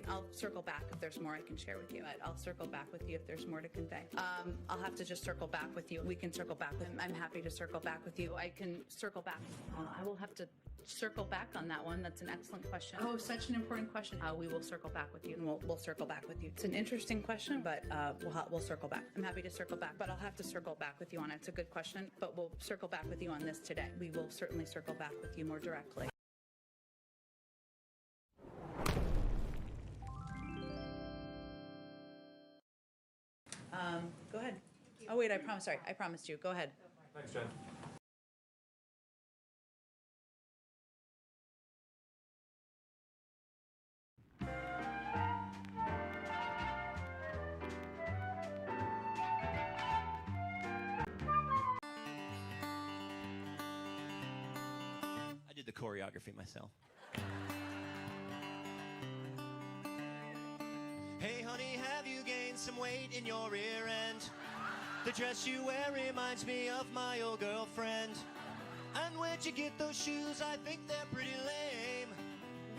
I'll circle back if there's more I can share with you. I'll circle back with you if there's more to convey. I'll have to just circle back with you. We can circle back. I'm happy to circle back with you. I can circle back. I will have to circle back on that one. That's an excellent question. Oh, such an important question. We will circle back with you, and we'll circle back with you. It's an interesting question, but we'll circle back. I'm happy to circle back, but I'll have to circle back with you on it. It's a good question, but we'll circle back with you on this today. We will certainly circle back with you more directly. Go ahead. Oh, wait, I promised you. Go ahead. Thanks, Jen. I did the choreography myself. Hey honey, have you gained some weight in your rear end? The dress you wear reminds me of my old girlfriend. And where'd you get those shoes? I think they're pretty lame.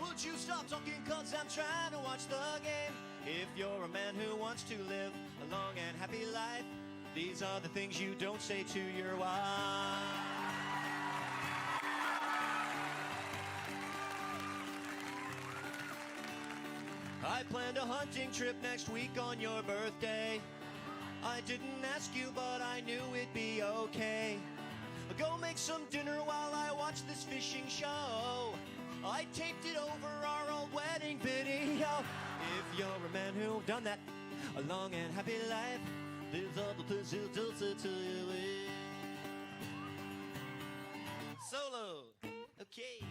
Would you stop talking, cause I'm trying to watch the game? If you're a man who wants to live a long and happy life, these are the things you don't say to your wife. I planned a hunting trip next week on your birthday. I didn't ask you, but I knew it'd be okay. Go make some dinner while I watch this fishing show. I taped it over our old wedding video. If you're a man who's done that, a long and happy life, these are the things you don't say to your wife. Solo, okay.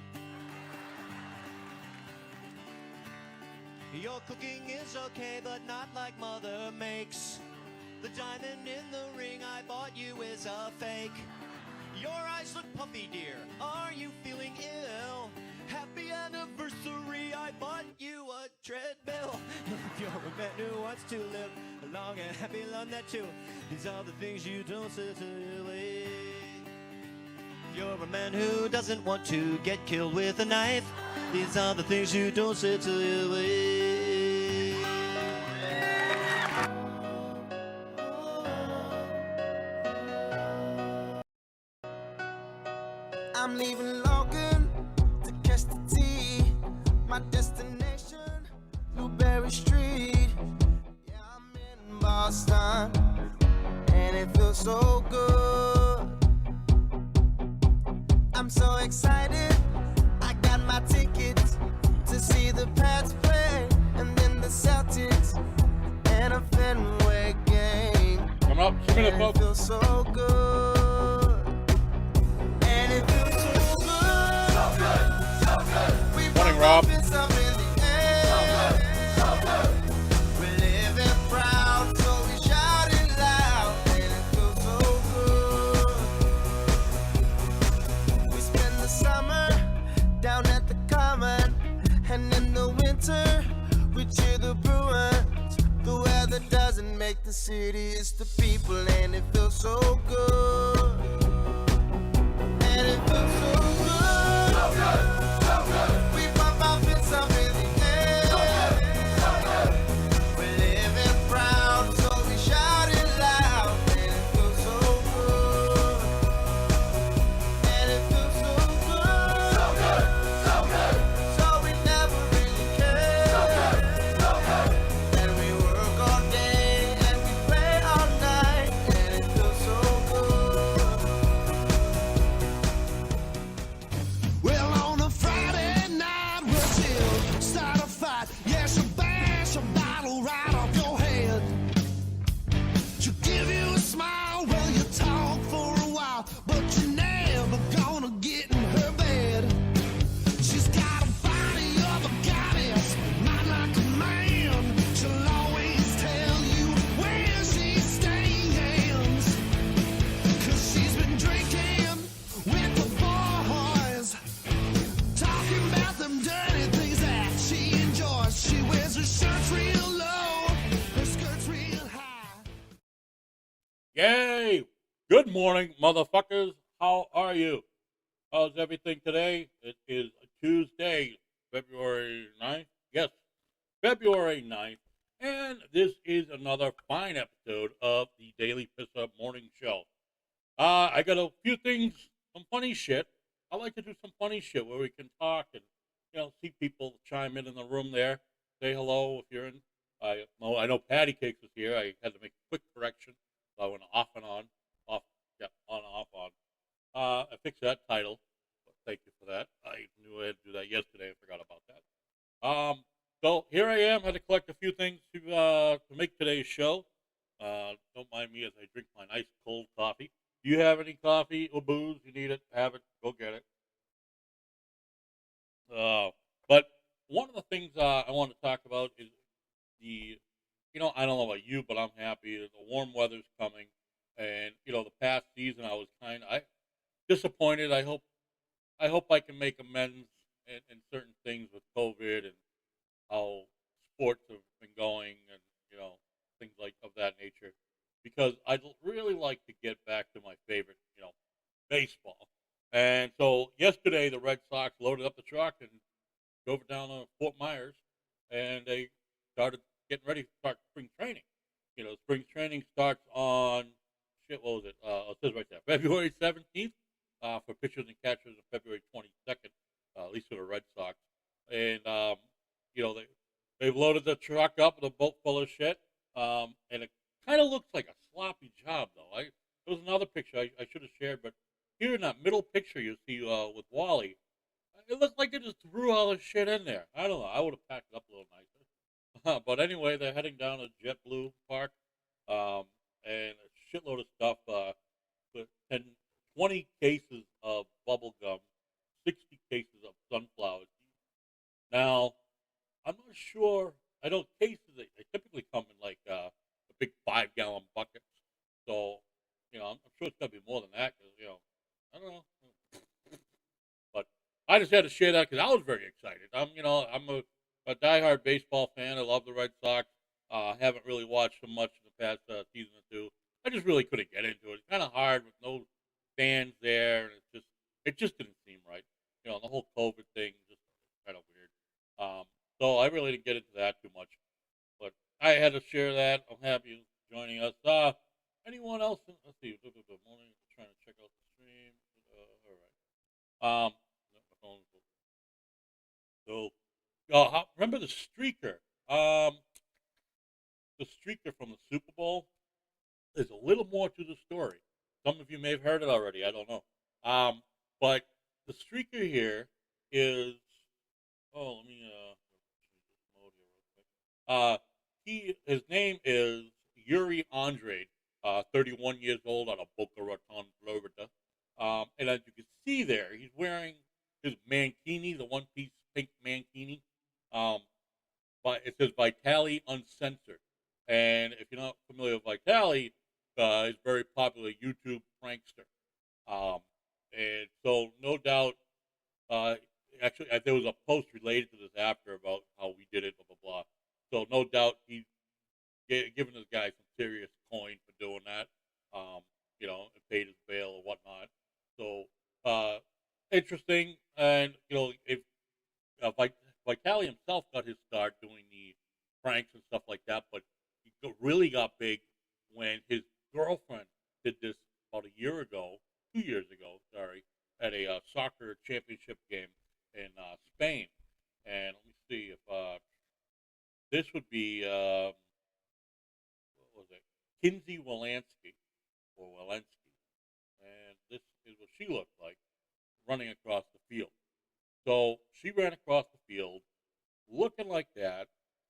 Your cooking is okay, but not like mother makes. The diamond in the ring I bought you is a fake. Your eyes look puffy, dear. Are you feeling ill? Happy anniversary, I bought you a treadmill. If you're a man who wants to live a long and happy life, that too. These are the things you don't say to your wife. If you're a man who doesn't want to get killed with a knife, these are the things you don't say to your wife. I'm leaving Logan to catch the T. My destination, Blueberry Street. Yeah, I'm in Boston, and it feels so good. I'm so excited, I got my tickets to see the Pats play, and then the Celtics, and a Fenway game. Coming up, 2 minutes, folks. It feels so good. And it feels so good. So good. So good. We Morning, Rob. So good. We're living proud, so we shout it loud. And it feels so good. We spend the summer down at the Common, and in the winter we cheer the Bruins. The weather doesn't make the city, it's the people, and it feels so good. And it feels so good. So good. So good. We pump our fists up in the air. So good. So good. We're living proud, so we shout it loud. And it feels so good. And it feels so good. So good. So good. So we never really care. So good. So good. And we work all day and we play all night. And it feels so good. Well, on a Friday night, we'll chill, start a fight. Yes, she'll bash a bottle right off your head. She'll give you a smile, well, you talk for a while, but you're never gonna get in her bed. She's got a body of a goddess, mind like a man. She'll always tell you where she stands, 'cause she's been drinking with the boys, talking about them dirty things that she enjoys. She wears her shirts real low, her skirts real high. Yay! Good morning, motherfuckers. How are you? How's everything today? It is Tuesday, February 9th. Yes, February 9th, and this is another fine episode of the Daily Pissah Morning Show. I got a few things, some funny shit. I like to do some funny shit where we can talk and, see people chime in the room there. Say hello if you're in. I know Patty Cakes is here. I had to make a quick correction. So I went off and on. Off, yeah, on, off, on. I fixed that title. Thank you for that. I knew I had to do that yesterday. I forgot about that. So here I am. Had to collect a few things to make today's show. Don't mind me as I drink my nice cold coffee. Do you have any coffee or booze? You need it? Have it. Go get it. But one of the things I want to talk about is I don't know about you, but I'm happy. The warm weather's coming. And, the past season I was kind of disappointed. I hope I can make amends in certain things with COVID and how sports have been going and, things like of that nature. Because I'd really like to get back to my favorite, baseball. And so yesterday the Red Sox loaded up the truck and drove it down to Fort Myers, and they started getting ready to start spring training. Spring training starts on, what was it? It says right there, February 17th for pitchers and catchers, and February 22nd, at least for the Red Sox. And, they've loaded the truck up with a boat full of shit, and it kind of looks like a sloppy job, though. There was another picture I should have shared, but here in that middle picture you see with Wally, it looked like they just threw all the shit in there. I don't know. I would have packed it up a little nicer. But anyway, they're heading down to JetBlue Park, and a shitload of stuff. 20 cases of bubble gum, 60 cases of sunflower seeds. Now, I'm not sure. I know cases, they typically come in like a big 5-gallon buckets. So, I'm sure it's going to be more than that because, I don't know. But I just had to share that because I was very excited. I'm a diehard baseball fan. I love the Red Sox. Haven't really watched them much in the past season or two. I just really couldn't get into it. It's kind of hard with no fans there, and it just didn't seem right. The whole COVID thing just kind of weird. So I really didn't get into that too much. But I had to share that. I'm happy you're joining us. Anyone else? Let's see. Morning. Trying to check out the stream. All right. So, remember the streaker? The streaker from the Super Bowl. There's a little more to the story. Some of you may have heard it already. I don't know. But the streaker here is. Oh, let me his name is Yuri Andrade, 31 years old, out of Boca Raton, Florida. And as you can see there, he's wearing his mankini, the one-piece pink mankini. But it says Vitali Uncensored. And if you're not familiar with Vitali, he's a very popular YouTube prankster. And so, no doubt, actually, there was a post related to this after about how we did it, blah, blah, blah. So, no doubt, he's giving this guy some serious coin for doing that, and paid his bail or whatnot. So, interesting. And, if Vitali himself got his start doing the pranks and stuff like that, but he really got big when his girlfriend did this about 2 years ago, at a soccer championship game in Spain. And let me see if this would be, what was it? Kinsey Walensky. And this is what she looked like running across the field. So she ran across the field looking like that.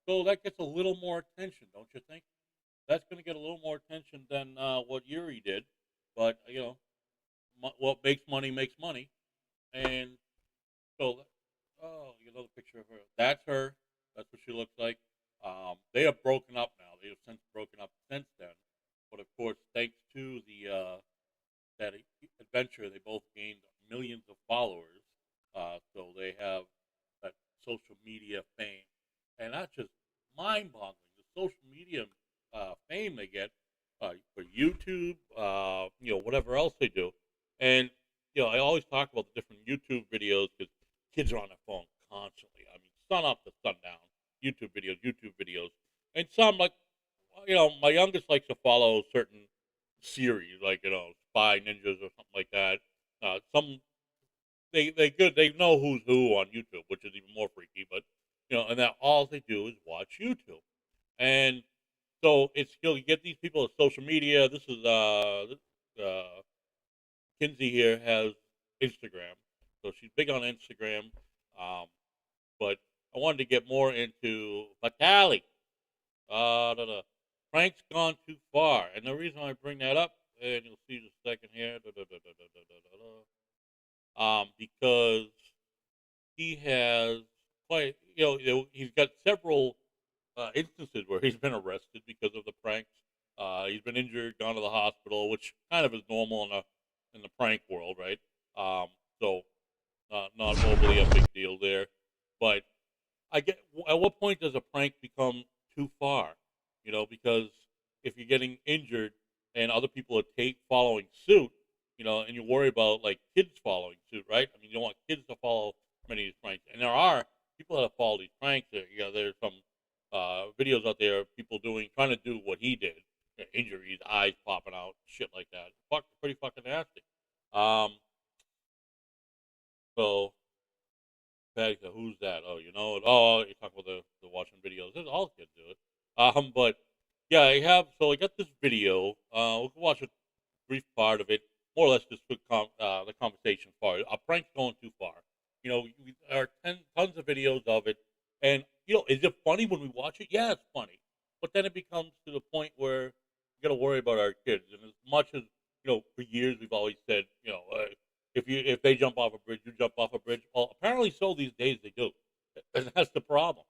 So that gets a little more attention, don't you think? That's going to get a little more attention than what Yuri did. But, what makes money makes money. And so, another picture of her. That's her. That's what she looks like. They have broken up now. They have since broken up since then. But, of course, thanks to that adventure, they both gained millions of followers. So they have that social media fame. And that's just mind-boggling. The social media fame they get for YouTube, whatever else they do. And, I always talk about the different YouTube videos because kids are on their phone constantly. I mean, sun up to sundown, YouTube videos, YouTube videos, and some like, my youngest likes to follow certain series, like Spy Ninjas or something like that. Some they know who's who on YouTube, which is even more freaky. But and that all they do is watch YouTube, and so it's you get these people on social media. This is Kinsey here has Instagram, so she's big on Instagram. Um, but I wanted to get more into Vitali. Frank's gone too far, and the reason I bring that up, and you'll see in a second here, because he has quite, he's got several instances where he's been arrested because of the pranks. He's been injured, gone to the hospital, which kind of is normal in the prank world, right? So not overly a big deal there. But I get, at what point does a prank become too far? Because if you're getting injured and other people are following suit, and you worry about like kids following suit, right? I mean, you don't want kids to follow many of these pranks, and there are people that follow these pranks. There's some videos out there of people trying to do what he did, injuries, eyes popping out, shit like that. Pretty fucking nasty. So, Patty said, "Who's that?" Oh, Oh, you're talking about the watching videos. All kids do it. But yeah, I got this video. We can watch a brief part of it, more or less just the conversation part. A prank's going too far. There are tons of videos of it, and is it funny when we watch it? Yeah, it's funny, but then it becomes to the point where you got to worry about our kids. And as much as for years we've always said, if they jump off a bridge, you jump off a bridge. Well, apparently so these days they do, and that's the problem.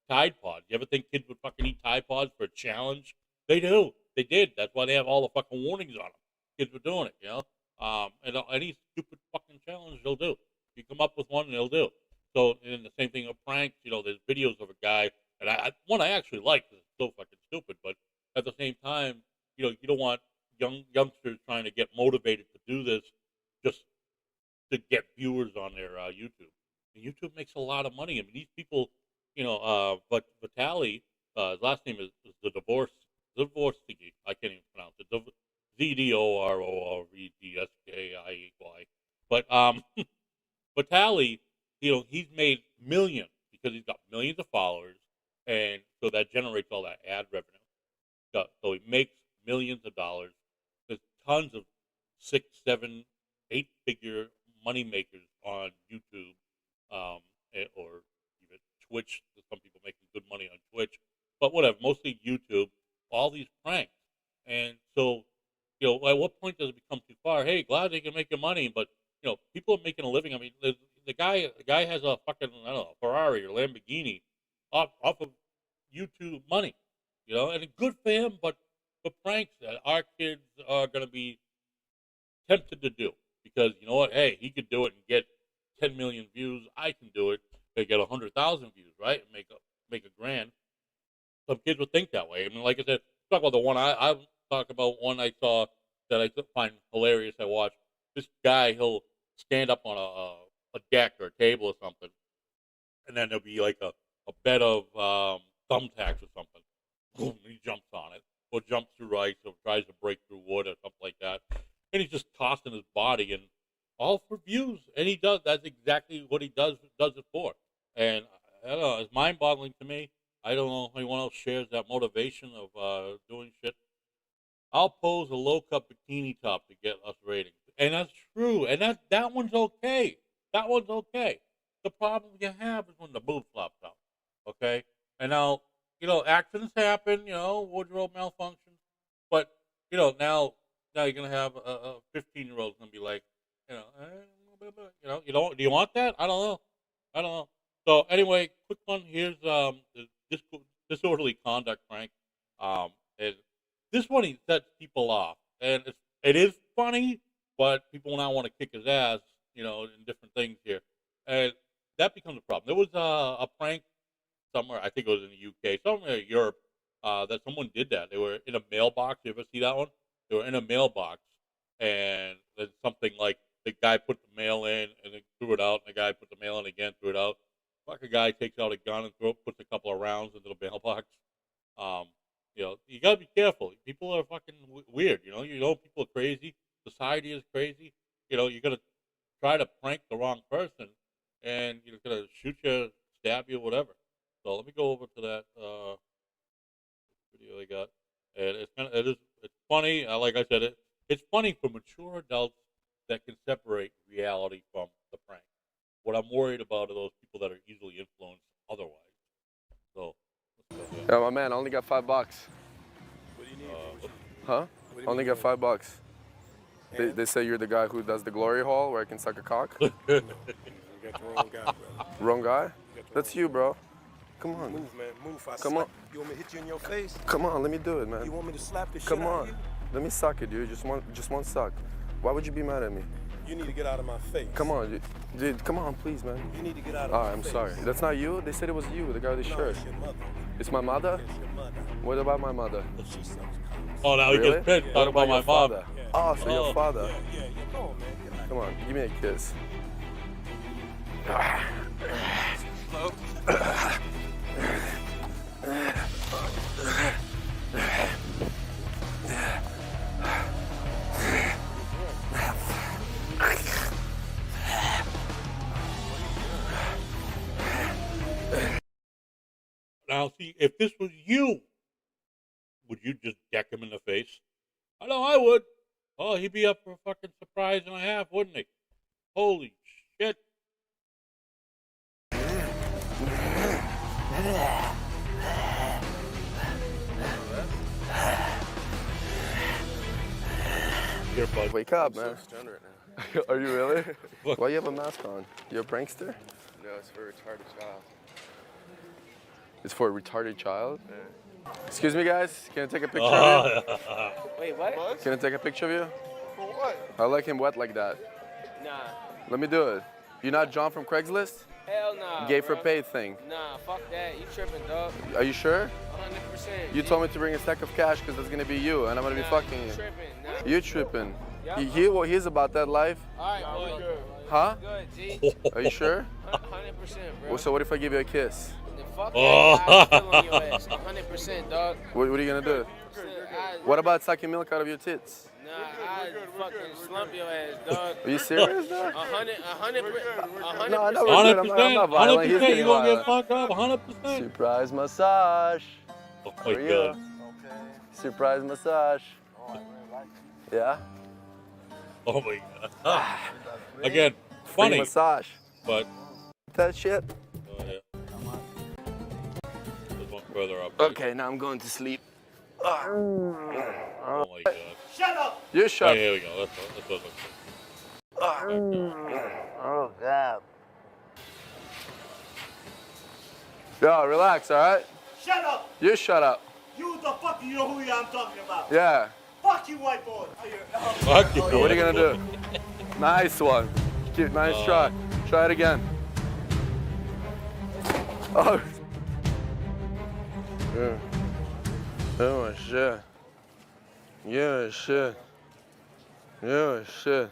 Tide Pods. You ever think kids would fucking eat Tide Pods for a challenge? They do. They did. That's why they have all the fucking warnings on them. Kids were doing it, and any stupid fucking challenge they'll do. You come up with one, and they'll do. So, and the same thing with pranks. There's videos of a guy, and I actually like because it's so fucking stupid. But at the same time, you don't want youngsters trying to get motivated to do this just to get viewers on their YouTube. And YouTube makes a lot of money. I mean, these people, but Vitali, his last name is the divorce thingy. I can't even pronounce it. Zdororovdskiy. But Vitali, he's made millions because he's got millions of followers, and so that generates all that ad revenue. So he makes millions of dollars. There's tons of 6, 7, 8-figure money makers on YouTube, or even Twitch. There's some people making good money on Twitch, but whatever. Mostly YouTube. All these pranks, and so at what point does it become too far? Hey, glad they can make your money, but people are making a living. I mean, the guy has a fucking Ferrari or Lamborghini off of YouTube money, and good for him. But the pranks that our kids are going to be tempted to do, because you know what? Hey, he could do it and get 10 million views. I can do it. They get 100,000 views, right? And make a grand. Some kids would think that way. I mean, like I said, talk about the one I talk about. One I saw that I find hilarious. I watched this guy. He'll stand up on a deck or a table or something, and then there'll be like a bed of thumbtacks or something. Boom! He jumps on it, or jumps through ice, or tries to break through wood or something like that. And he's just tossing his body, and all for views. And he does. That's exactly what he does it for. And I don't know. It's mind-boggling to me. I don't know if anyone else shares that motivation of doing shit. I'll pose a low-cut bikini top to get us ratings. And that's true. And that one's okay. That one's okay. The problem you have is when the boob flops out. Okay? And now, accidents happen, wardrobe malfunctions. But, now you're going to have a 15-year-old going to be like, do you want that? I don't know. So anyway, quick one. Here's disorderly conduct prank. And this one he sets people off, and it is funny, but people now want to kick his ass, in different things here, and that becomes a problem. There was a prank somewhere, I think it was in the UK, somewhere in Europe, that someone did that. They were in a mailbox. You ever see that one? They were in a mailbox, and then something like the guy put the mail in and then threw it out, and the guy put the mail in again, threw it out. Fuck, a guy takes out a gun and puts a couple of rounds into the mailbox. You know, you gotta be careful. People are fucking weird. You know, people are crazy. Society is crazy. You know, you're gonna try to prank the wrong person, and you're gonna shoot you, stab you, whatever. So let me go over to that video they got, and it's funny. Like I said, it's funny for mature adults that can separate reality from the prank. What I'm worried about are those people that are easily influenced otherwise. So, let's go Yeah, my man, I only got $5. What do you need? Huh? Only got $5. They say you're the guy who does the glory hole where I can suck a cock. You got the wrong guy, brother. Wrong guy? That's you, bro. Come on. Move, man. Move. Come on. You want me to hit you in your face? Come on, let me do it, man. You want me to slap the shit Come out on. of you? Let me suck it, dude. Just one suck. Why would you be mad at me? You need to get out of my face. Come on, dude. Come on, please, man. You need to get out of Oh, my I'm face. sorry. That's not you? They said it was you, the guy with the No, shirt. it's your mother. It's my mother? It's your mother. What about my mother? She sucks cocks. Oh, now Really? he gets pissed. What Talking about my your mom. father? Yeah. Oh, so your father. Yeah. Come on, man. Get out. Come on, give me a kiss. Now, see, if this was you, would you just deck him in the face? I know I would. Oh, he'd be up for a fucking surprise and a half, wouldn't he? Holy shit. Here, bud. Wake up, man. Stunned right now. Are you really? Look. Why you have a mask on? You're a prankster? No, it's for a retarded child. It's for a retarded child? Excuse me, guys. Can I take a picture of you? Wait, what? Can I take a picture of you? For what? I like him wet like that. Nah. Let me do it. You're not John from Craigslist? Hell nah. Gay for bro. paid thing. Nah, fuck that. You tripping, dog. Are you sure? 100%. You told me to bring a stack of cash because that's gonna be you, and I'm gonna be fucking you you. tripping. Nah. You're tripping. Yeah. He's about that life. All right, boy. Huh? Good, G. Are you sure? 100%, bro. Well, so what if I give you a kiss? Then fuck that. I feel on your ass. 100%, dog. What are you gonna do? What about sucking milk out of your tits? Nah, I fucking slump your ass, dog. Are you serious, though? 100%. No, I know. 100%. I'm not violent. He's 100%. getting You're going to get violent. fucked up. 100%. Surprise massage. Oh, my For you. God. Surprise massage. Yeah? Oh, my God. Again, Free funny, massage. but That shit. yeah. There's one further up. Okay, now I'm going to sleep. Oh, my God. You Oh, shut. here we go. That's what it looks like. Oh, God. Yo, relax, all right? Shut up! You shut up. You the fuck you know who I'm talking about? Yeah. Fuck you, white boy! Fuck you. What are you gonna do? Nice one. Cute, nice try. Try it again. Oh. Yeah. Oh shit. Yeah shit. Yeah shit.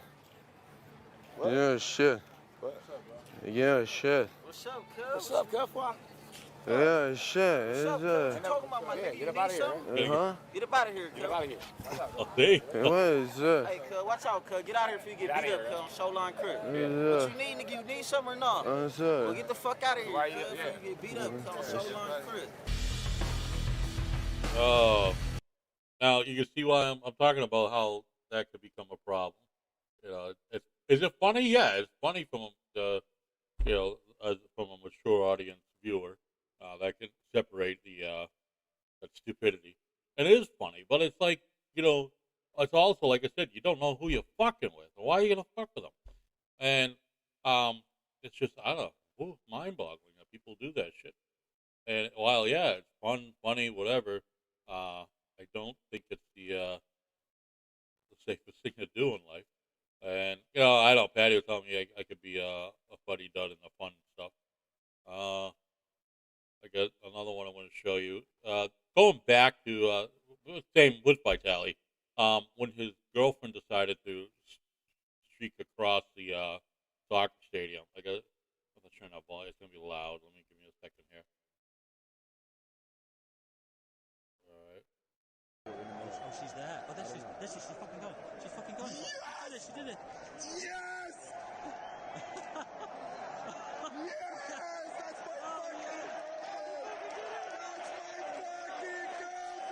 Yeah shit. Yeah shit. What's up, cuz? What's up, Cuff? Yeah shit. It's Talking about my nigga. Get up out of here. huh? Get up out of here, cuz. Get out of here. Oh, see? What is that? Hey, cuz, watch out, cuz. Get out of here if you get beat up, cuz, on Showline Crib. What What is you need, nigga? You need something or not? that? What's Well, that? get the fuck out of here, Right, cuz, yeah. before you get beat up, cuz, on Showline Crib. Oh. Now, you can see why I'm talking about how that could become a problem. You know, is it funny? Yeah, it's funny from the, you know, from a mature audience viewer. That can separate that stupidity. And it is funny, but it's like, you know, it's also, like I said, you don't know who you're fucking with. Why are you going to fuck with them? And it's just, I don't know, mind-boggling that people do that shit. And while, yeah, it's fun, funny, whatever, I don't think it's the safest thing to do in life. And, you know, I know Patty was telling me I could be a funny dud in the fun stuff. I got another one I want to show you. Going back to same with Vitali, when his girlfriend decided to streak across the soccer stadium. I'm gonna turn up volume. It's gonna be loud. Let me give me a second here. Oh, she's there. Oh, she's fucking gone. She's fucking gone. Yes! She did it. Yes! Yes! That's my fucking girlfriend!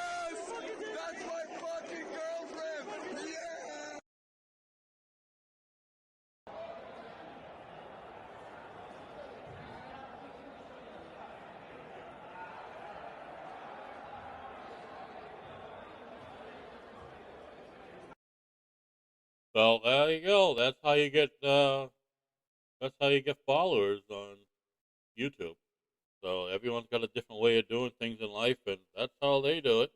Yes! That's my fucking girlfriend! Yes! So there you go. That's how you get. That's how you get followers on YouTube. So everyone's got a different way of doing things in life, and that's how they do it.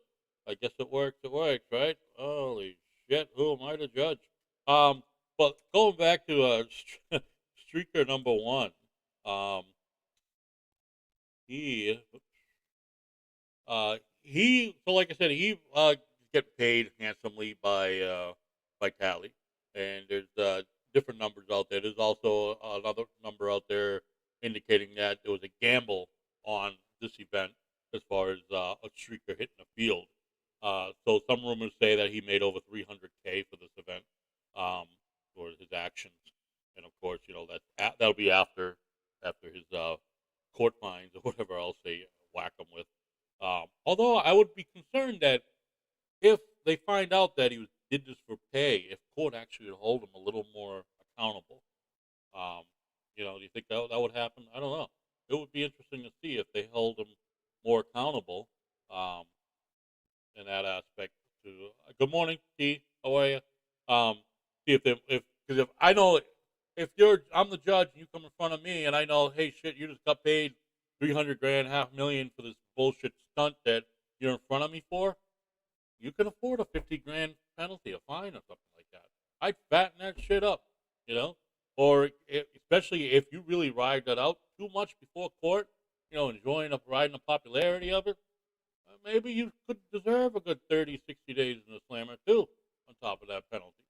I guess it works. It works, right? Holy shit! Who am I to judge? But going back to streaker number one, um, he so like I said, he get paid handsomely by Tally, and there's different numbers out there. There's also another number out there indicating that there was a gamble on this event as far as a streaker hitting the field. So some rumors say that he made over 300K for this event for his actions, and of course, that'll be after his court fines or whatever else they whack him with. Although I would be concerned that if they find out that did this for pay, if court actually would hold him a little more accountable. Do you think that would happen? I don't know. It would be interesting to see if they hold him more accountable in that aspect. Good morning, T. How are you? See if I know I'm the judge and you come in front of me and I know, hey shit, you just got paid 300 grand, $500,000 for this bullshit stunt that you're in front of me for. You can afford a 50 grand penalty, a fine, or something like that. I'd fatten that shit up, or especially if you really ride that out too much before court, enjoying riding the popularity of it. Maybe you could deserve a good 30, 60 days in the slammer too, on top of that penalty.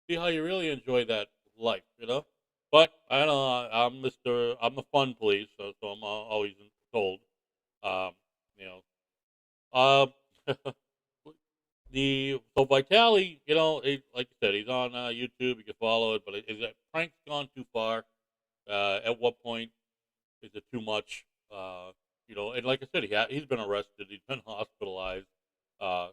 See how you really enjoy that life, But I don't know. I'm the fun police, so I'm always told. Um, so Vitali, like you said, he's on YouTube. You can follow it, but is that prank's gone too far? At what point is it too much? And like I said, he's been arrested. He's been hospitalized. But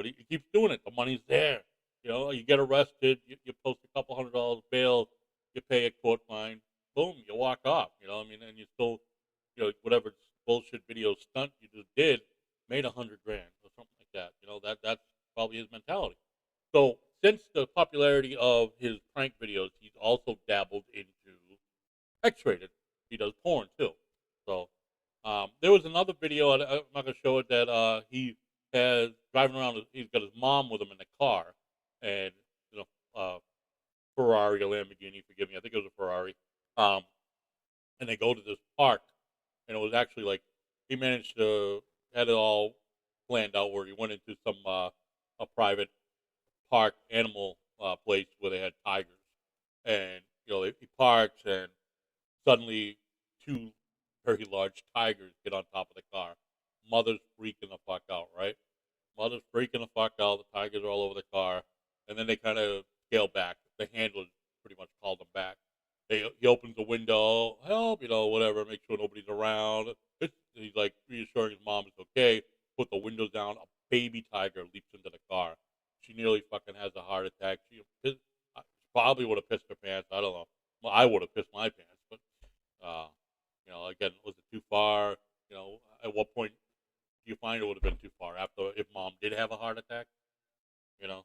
he keeps doing it. The money's there. You get arrested. You post a couple $100 bail. You pay a court fine. Boom, you walk off. And you still, whatever bullshit video stunt you just did made $100 grand or something like that. That's probably his mentality. So since the popularity of his prank videos, he's also dabbled into X-rated. He does porn too. So there was another video. I'm not gonna show it. That he has driving around. He's got his mom with him in the car, and Ferrari or Lamborghini. Forgive me. I think it was a Ferrari. And they go to this park, and it was actually like he managed to had it all planned out where he went into some a private park animal place where they had tigers, and he parks, and suddenly two very large tigers get on top of the car. Mother's freaking the fuck out, right? Mother's freaking the fuck out. The tigers are all over the car, and then they kind of scale back. The handler pretty much called them back. He opens the window, help, whatever, make sure nobody's around. He's like reassuring his mom it's okay. Put the windows down. A baby tiger leaps into the car. She nearly fucking has a heart attack. She probably would have pissed her pants. I don't know. Well, I would have pissed my pants, but again, was it too far? At what point do you find it would have been too far? After if mom did have a heart attack, it's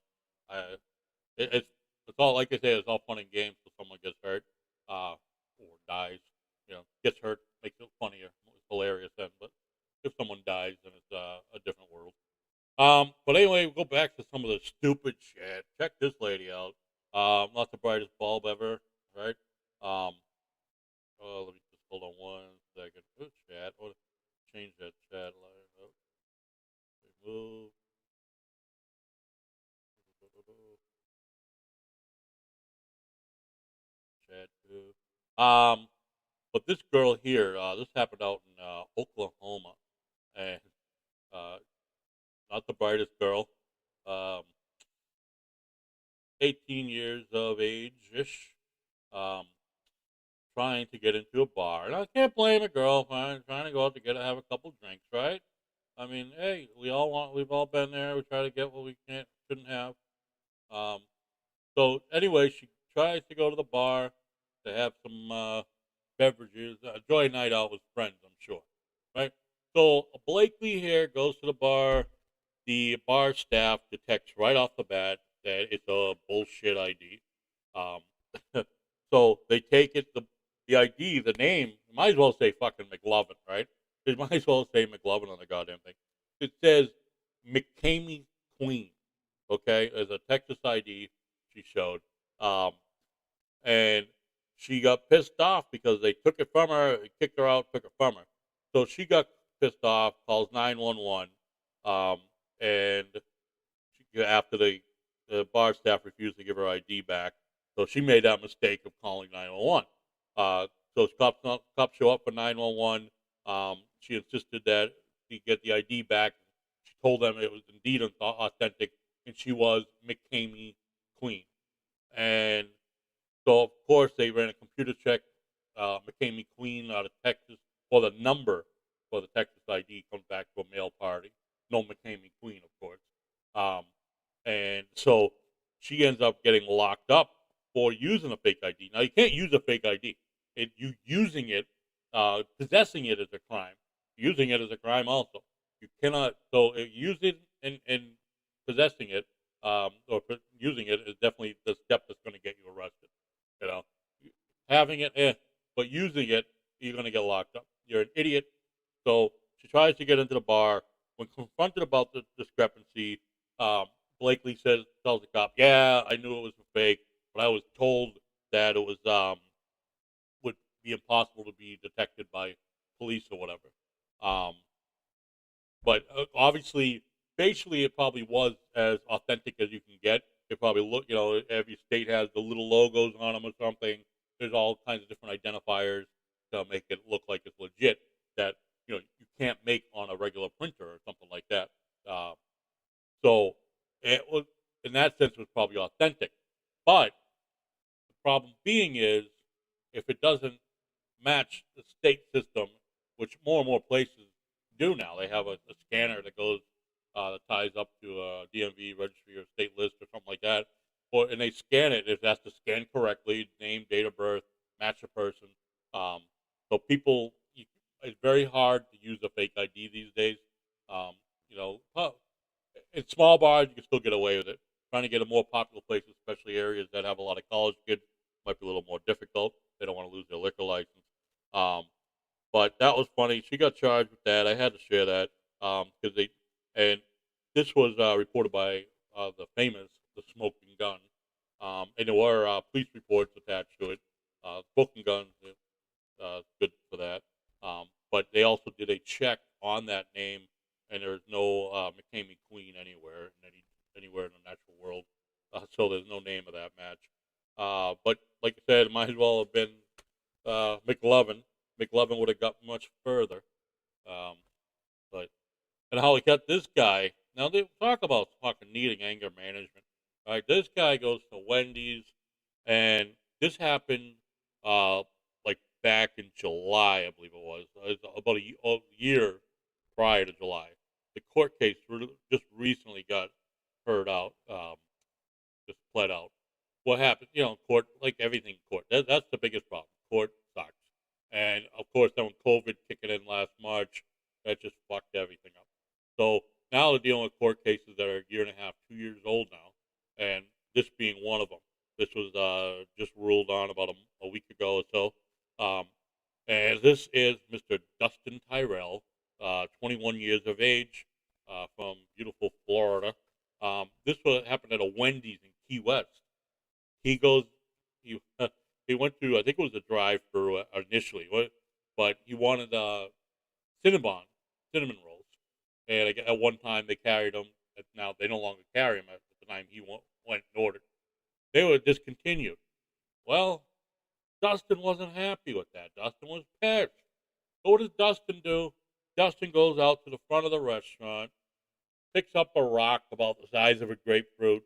all like I say. It's all fun and games till someone gets hurt or dies. Gets hurt makes it funnier. It's hilarious then, but if someone dies, then it's a different world. But anyway, we'll go back to some of the stupid shit. Check this lady out. Not the brightest bulb ever, right? Let me just hold on one second. Oh, chat. I want to change that chat line up. Remove. Chat too. But this girl here, this happened out in Oklahoma, and not the brightest girl, um, 18 years of age-ish, um, trying to get into a bar. And I can't blame a girl trying to go out to have a couple drinks, right? I mean, hey, we've all been there. We try to get what we shouldn't have. Um, so anyway, she tries to go to the bar to have some beverages. Enjoy a night out with friends, I'm sure, right? So Blakely here goes to the bar. The bar staff detects right off the bat that it's a bullshit ID. Um, so they take it, the ID, the name, you might as well say fucking McLovin, right? You might as well say McLovin on the goddamn thing. It says McCamey Queen, okay, as a Texas ID she showed. And she got pissed off because they took it from her, kicked her out, took it from her. So she got pissed off, calls 911, and after the bar staff refused to give her ID back, so she made that mistake of calling 911. So cops show up for 911. She insisted that she get the ID back. She told them it was indeed authentic, and she was McCamey Queen. And so, of course, they ran a computer check. McCamey Queen out of Texas, or the number for the Texas ID comes back to a male party. No McCamey Queen, of course. And so she ends up getting locked up for using a fake ID. Now, you can't use a fake ID. You using it, possessing it is a crime. Using it is a crime also. You cannot, so using and possessing it, or using it is definitely the step that's going to get you arrested. You know, having it, but using it, you're going to get locked up. You're an idiot. So she tries to get into the bar. When confronted about the discrepancy, Blakely tells the cop, "Yeah, I knew it was a fake, but I was told that it was would be impossible to be detected by police or whatever." But obviously, facially, it probably was as authentic as you can get. It probably look, every state has the little logos on them or something. There's all kinds of different identifiers to make it look like it's legit that you can't make on a regular printer or something like that. So it was, in that sense, it was probably authentic. But the problem being is, if it doesn't match the state system, which more and more places do now, they have a scanner that goes that ties up to a DMV registry or state list or something like that, and they scan it. If that's to scan correctly, name, date of birth, match a person. So people, it's very hard to use a fake ID these days. In small bars, you can still get away with it. Trying to get in more popular places, especially areas that have a lot of college kids, might be a little more difficult. They don't want to lose their liquor license. But that was funny. She got charged with that. I had to share that and this was reported by the Smoking Gun, and there were police reports attached to it. Smoking Gun, good for that. But they also did a check on that name, and there's no McCamey Queen anywhere in the natural world, so there's no name of that match. But like I said, it might as well have been McLovin. McLovin would have got much further. And how he got this guy. Now, they talk about fucking needing anger management. Right? This guy goes to Wendy's, and this happened like back in July, I believe it was. It was about a year prior to July. The court case just recently got heard out, just pled out. What happened? Court, like everything in court, that's the biggest problem. Court sucks. And, of course, then when COVID kicking in last March, that just fucked everything up. So now they're dealing with court cases that are a year and a half, 2 years old now, and this being one of them. This was just ruled on about a week ago or so. And this is Mr. Dustin Tyrell, 21 years of age, from beautiful Florida. This happened at a Wendy's in Key West. He went to, I think it was a drive-through initially, but he wanted cinnamon rolls. And at one time they carried them. Now they no longer carry them at the time he went and ordered. They were discontinued. Well, Dustin wasn't happy with that. Dustin was pissed. So what does Dustin do? Dustin goes out to the front of the restaurant, picks up a rock about the size of a grapefruit,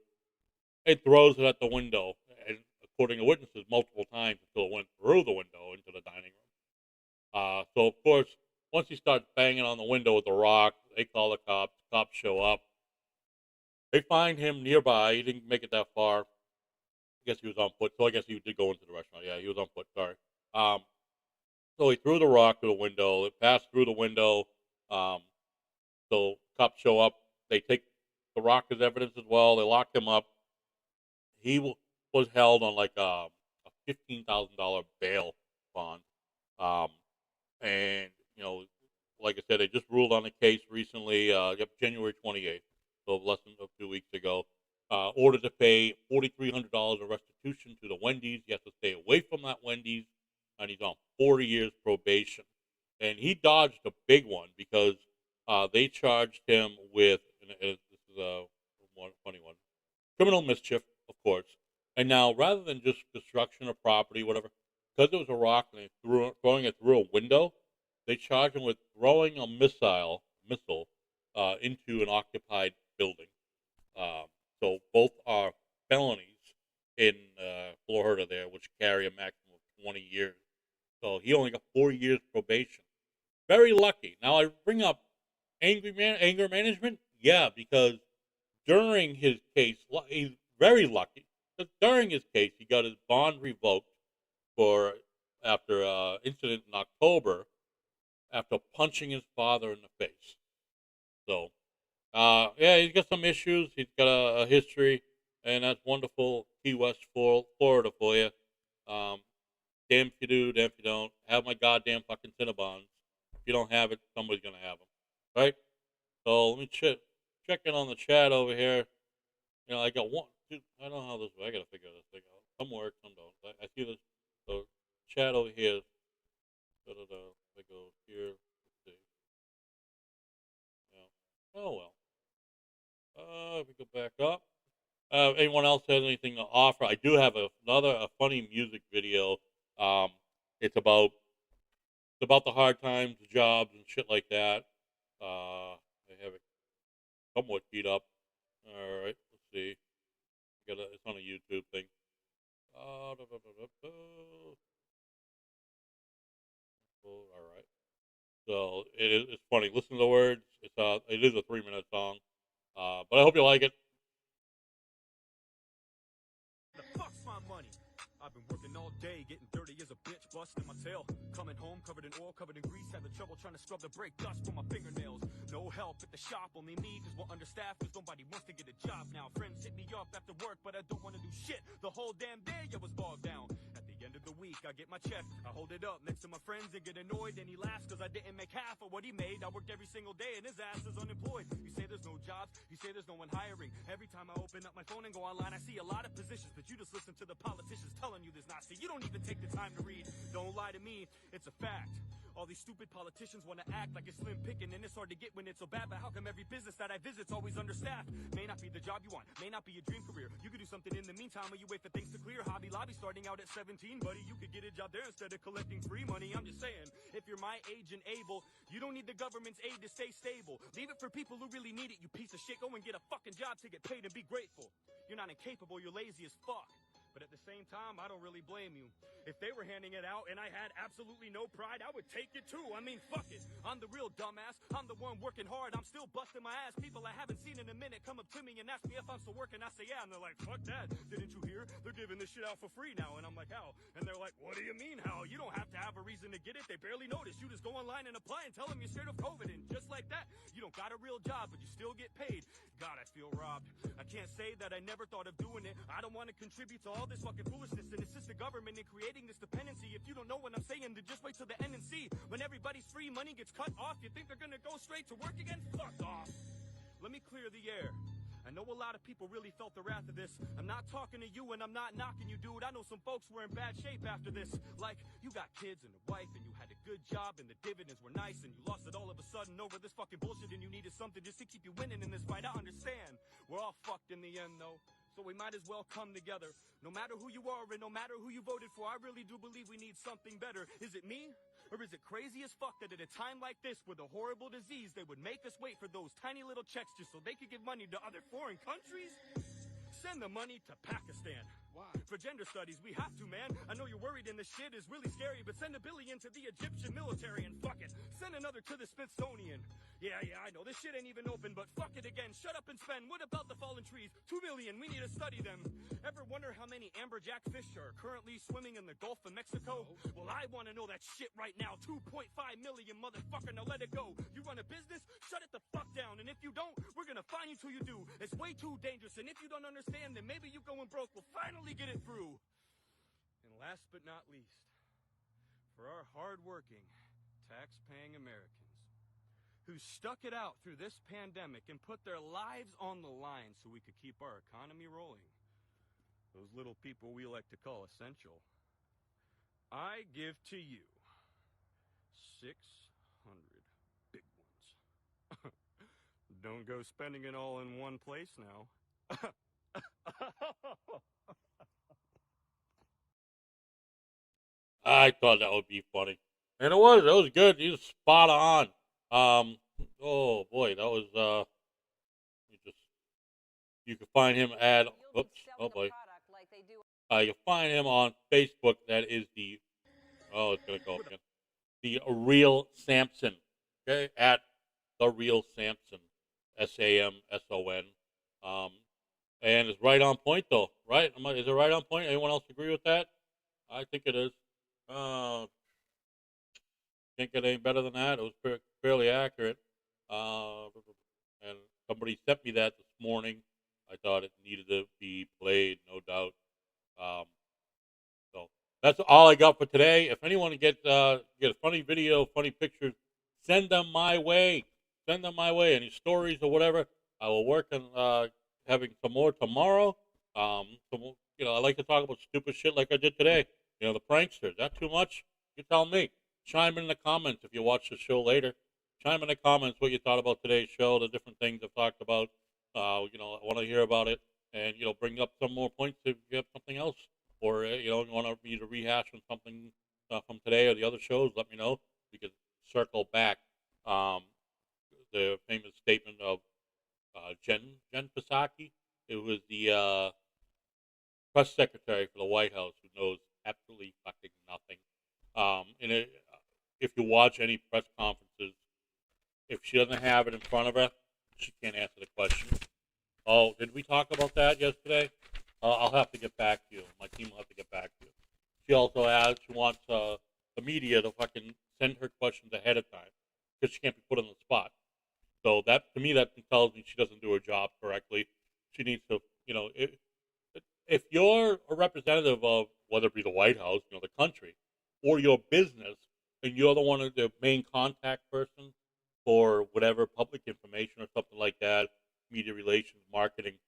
and throws it at the window. And according to witnesses, multiple times until it went through the window into the dining room. So, of course, once he starts banging on the window with the rock, they call the cops. The cops show up. They find him nearby. He didn't make it that far. I guess he was on foot. So I guess he did go into the restaurant. Yeah, he was on foot. Sorry. So he threw the rock through the window. It passed through the window. So cops show up. They take the rock as evidence as well. They lock him up. He was held on like a $15,000 bail bond. And, you know, like I said, they just ruled on the case recently, January 28th, so less than 2 weeks ago. Ordered to pay $4,300 of restitution to the Wendy's. He has to stay away from that Wendy's, and he's on 40 years probation. And he dodged a big one because they charged him with, and this is a funny one, criminal mischief, of course. And now, rather than just destruction of property, whatever, because it was a rock and they throwing it through a window, they charged him with throwing a missile into an occupied building. So both are felonies in Florida there, which carry a maximum of 20 years. So he only got 4 years probation. Very lucky. Now I bring up anger management. Yeah, because during his case, he's very lucky. Because during his case, he got his bond revoked after an incident in October after punching his father in the face. So, yeah, he's got some issues. He's got a history, and that's wonderful. Key West, Florida for you. Damn if you do, damn if you don't. Have my goddamn fucking Cinnabons. If you don't have it, somebody's going to have them. Right? So let me check in on the chat over here. You know, I got one. Two, I don't know how this works. I got to figure this thing out. Some work, some don't. I see this. So chat over here. I go here. Let's see. Yeah. Oh, well. If we go back up. Anyone else has anything to offer? I do have a funny music video. It's about the hard times, the jobs, and shit like that. I have it somewhat keyed up. All right, let's see. It's on a YouTube thing. All right. So it's funny. Listen to the words. It is a 3-minute song. But I hope you like it. The fuck's my money? I've been working all day, getting dirty as a bitch, busting my tail. Coming home covered in oil, covered in grease, had the trouble trying to scrub the brake dust from my fingernails. No help at the shop, only me, cause we're understaffed, cause nobody wants to get a job now. Friends hit me up after work, but I don't want to do shit. The whole damn day I was bogged down. At the end of the week, I get my check, I hold it up next to my friends and get annoyed, and he laughs cause I didn't make half of what he made. I worked every single day and his ass is unemployed. You say there's no jobs, you say there's no one hiring. Every time I open up my phone and go online, I see a lot of positions, but you just listen to the politicians telling you there's not. See, you don't even take the time to read. Don't lie to me, it's a fact. All these stupid politicians want to act like it's slim picking, and it's hard to get when it's so bad. But how come every business that I visit's always understaffed? May not be the job you want, may not be your dream career. You could do something in the meantime while you wait for things to clear. Hobby Lobby starting out at 17, buddy. You could get a job there instead of collecting free money. I'm just saying, if you're my age and able, you don't need the government's aid to stay stable. Leave it for people who really need it, you piece of shit. Go and get a fucking job to get paid and be grateful. You're not incapable, you're lazy as fuck. But at the same time, I don't really blame you. If they were handing it out and I had absolutely no pride, I would take it too. I mean, fuck it. I'm the real dumbass. I'm the one working hard. I'm still busting my ass. People I haven't seen in a minute come up to me and ask me if I'm still working. I say, yeah. And they're like, fuck that. Didn't you hear? They're giving this shit out for free now. And I'm like, how? And they're like, what do you mean how? You don't have to have a reason to get it. They barely notice. You just go online and apply and tell them you're scared of COVID. And just like that, you don't got a real job, but you still get paid. God, I feel robbed. I can't say that I never thought of doing it. I don't want to contribute to all this fucking foolishness and assist the government in creating this dependency. If you don't know what I'm saying, then just wait till the end and see. When everybody's free money gets cut off, you think they're gonna go straight to work again? Fuck off. Let me clear the air. I know a lot of people really felt the wrath of this. I'm not talking to you and I'm not knocking you, dude. I know some folks were in bad shape after this. Like, you got kids and a wife and you had a good job and the dividends were nice and you lost it all of a sudden over this fucking bullshit and you needed something just to keep you winning in this fight. I understand. We're all fucked in the end, though. so we might as well come together. No matter who you are and no matter who you voted for, I really do believe we need something better. Is it me? Or is it crazy as fuck that at a time like this with a horrible disease, they would make us wait for those tiny little checks just so they could give money to other foreign countries? Send the money to Pakistan. Why? For gender studies, we have to, man. I know you're worried and this shit is really scary, but send $1 billion to the Egyptian military and fuck it. Send another to the Smithsonian. Yeah, I know this shit ain't even open, but fuck it again. Shut up and spend. What about the fallen trees? 2 million, we need to study them. Ever wonder how many amberjack fish are currently swimming in the Gulf of Mexico? Well, I want to know that shit right now. 2.5 million, motherfucker, now let it go. You run a business? Shut it the fuck down. And if you don't, we're gonna fine you till you do. It's way too dangerous, and if you don't understand, then maybe you going broke will finally get it through. And last but not least, for our hard-working, tax-paying Americans who stuck it out through this pandemic and put their lives on the line so we could keep our economy rolling, those little people we like to call essential, I give to you 600 big ones. Don't go spending it all in one place now. I thought that would be funny, and it was good. He was spot on. Oh boy, that was you can find him at you can find him on Facebook. That is it's gonna go again. The Real Samson. Okay, at the Real Samson, SAMSON. And it's right on point though, right? Is it right on point? Anyone else agree with that? I think it is. Can't get any better than that. It was fairly accurate. And somebody sent me that this morning. I thought it needed to be played, no doubt. So that's all I got for today. If anyone get a funny video, funny pictures, send them my way. Send them my way. Any stories or whatever. I will work on having some more tomorrow. I like to talk about stupid shit like I did today. The pranksters. That too much? You tell me. Chime in the comments if you watch the show later. Chime in the comments what you thought about today's show, the different things I've talked about. I want to hear about it, and bring up some more points if you have something else, or you want me to rehash on something from today or the other shows. Let me know. We could circle back. The famous statement of Jen Psaki, who was the press secretary for the White House, who knows absolutely fucking nothing. If you watch any press conferences, if she doesn't have it in front of her, she can't answer the question. Oh, did we talk about that yesterday? I'll have to get back to you. My team will have to get back to you. She also she wants the media to fucking send her questions ahead of time because she can't be put on the spot. So that, to me, that tells me she doesn't do her job correctly. She needs to, if you're a representative of whether it be the White House, the country, or your business, and you're the main contact person for whatever public information or something like that, media relations, marketing,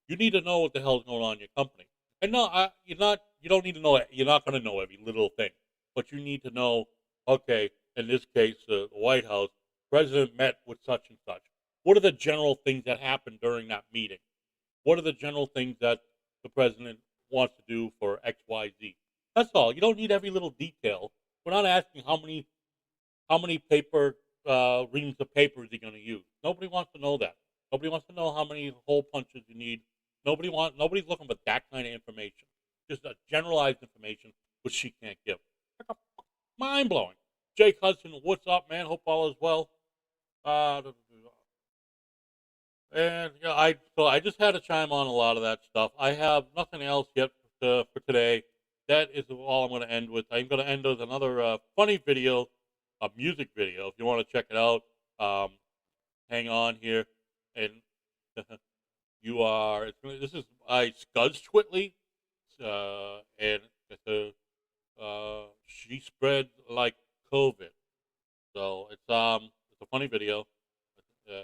you need to know what the hell is going on in your company. And no, you don't need to know it. You're not going to know every little thing, but you need to know, okay, in this case, the White House, President met with such and such. What are the general things that happened during that meeting? What are the general things that the president wants to do for X, Y, Z? That's all. You don't need every little detail. We're not asking how many paper reams of paper is he going to use. Nobody wants to know that. Nobody wants to know how many hole punches you need. Nobody's looking for that kind of information. Just a generalized information which she can't give. Mind blowing. Jake Hudson, what's up, man? Hope all is well. And I just had to chime on a lot of that stuff. I have nothing else yet for today. That is all I'm going to end with. I'm going to end with another funny video, a music video. If you want to check it out, hang on here. And this is by Scuds Twitly, and she spread like COVID. So it's a funny video.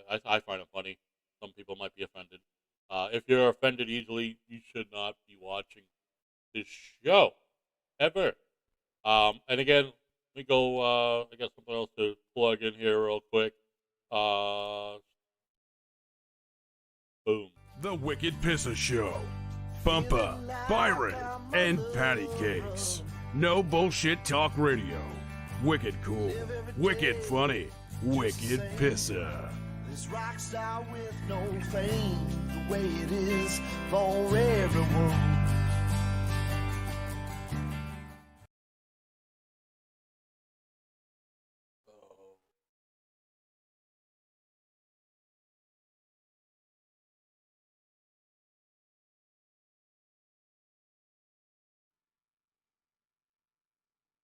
I find it funny. Some people might be offended. If you're offended easily, you should not be watching this show ever. And again, let me go. I got something else to plug in here real quick. Boom. The Wicked Pissah Show. Bumpa, Byron, and Patty Cakes. No bullshit talk radio. Wicked cool, wicked funny, Wicked Pissah. This rock star with no fame, the way it is for everyone.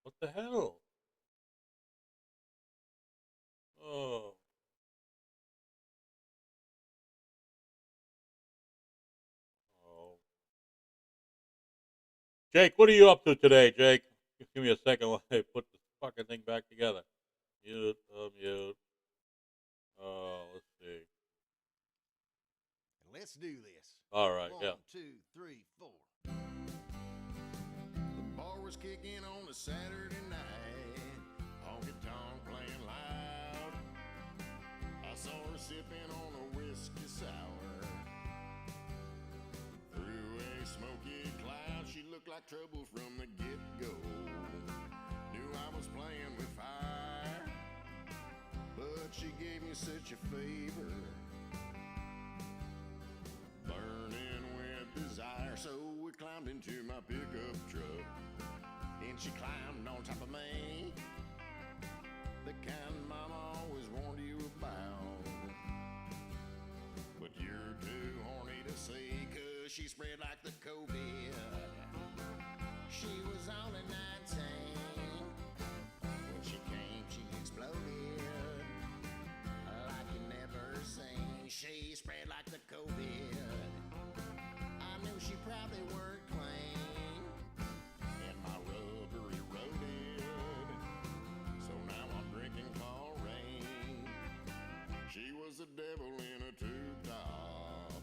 What the hell? Oh. Oh. Jake, what are you up to today, Jake? Just give me a second while I put this fucking thing back together. Mute, mute. Let's see. Let's do this. All right, yeah. 1, 2, 3, 4. The bar was kicking on a Saturday night. Honky tonk playing loud. I saw her sipping on a whiskey sour. Through a smoky cloud, she looked like trouble from the get-go. Knew I was playing with fire, but she gave me such a favor. Burning with desire, so we climbed into my pickup truck, and she climbed on top of me, the kind Mama always warned you about. But you're too horny to see, 'cause she spread like the COVID. She was only 19 when she came, she exploded like you never seen. She spread like the COVID. I knew she probably weren't clean, and my rubber eroded. So now I'm drinking chlorine. She was the devil in a tube top,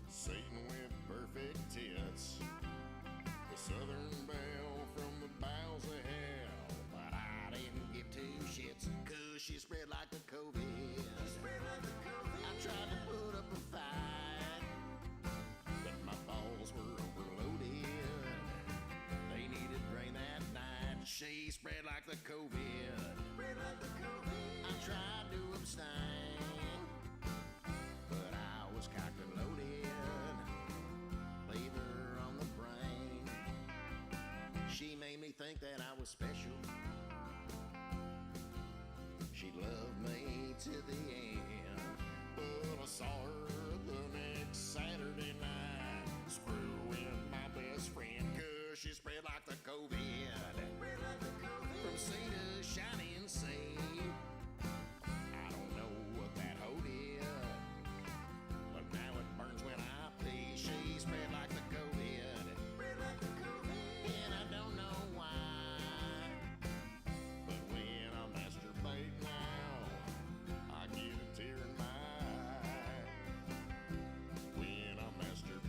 Satan with perfect tits, the Southern Belle from the bowels of hell. But I didn't give two shits, 'cause she spread like the COVID. I tried to put up a fight, but my balls were overloaded. They needed rain that night. She spread like the COVID. I tried to abstain, but I was cocked and loaded. Leave her on the brain. She made me think that I was special. She loved me to the end, but I saw her the next Saturday night, screwing my best friend, 'cause she spread like the COVID. From sea to shining sea, I don't know what that hoe did, but now it burns when I pee. She spread like the COVID, and I don't know why, but when I masturbate now, I get a tear in my eye. When I masturbate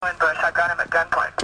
Bush, I got him at gunpoint.